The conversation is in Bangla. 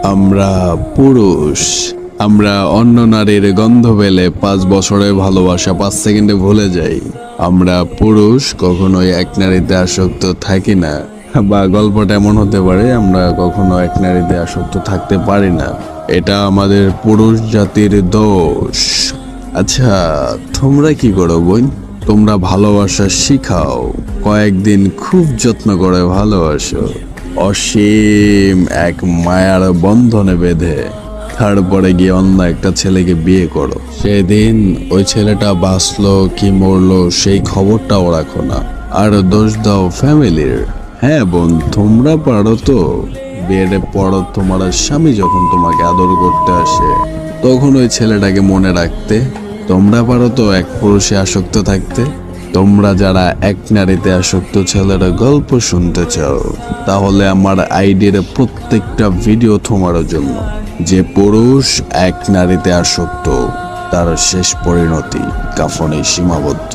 আমরা পুরুষ, আমরা অন্য নারীর গন্ধ পেলে 5 বছরের ভালোবাসা 5 সেকেন্ডে ভুলে যাই। আমরা পুরুষ কখনোই এক নারীতে আসক্ত থাকি না, বা গল্পটা এমন হতে পারে আমরা কখনো এক নারীতে আসক্ত থাকতে পারি না। এটা আমাদের পুরুষ জাতির দোষ। আচ্ছা, তোমরা কি করো বোন? তোমরা ভালোবাসা শিখাও, কয়েকদিন খুব যত্ন করে ভালোবাসো, অসীম এক মায়ার বন্ধনে বেঁধে তারপরে গিয়ে অন্য একটা ছেলেকে বিয়ে করো। সেদিন ওই ছেলেটা বাঁচলো কি মরলো সেই খবরটাও রাখো না, আর দোষ দাও ফ্যামিলির। হ্যাঁ বোন, তোমরা পারো তো বিয়ের পর তোমার স্বামী যখন তোমাকে আদর করতে আসে তখন ওই ছেলেটাকে মনে রাখতে। তোমরা পারো তো এক পুরুষে আসক্ত থাকতে। তোমরা যারা এক নারীতে আসক্ত ছেলের গল্প শুনতে চাও, তাহলে আমার আইডির প্রত্যেকটা ভিডিও তোমার জন্য। যে পুরুষ এক নারীতে আসক্ত, তার শেষ পরিণতি কাফনে সীমাবদ্ধ।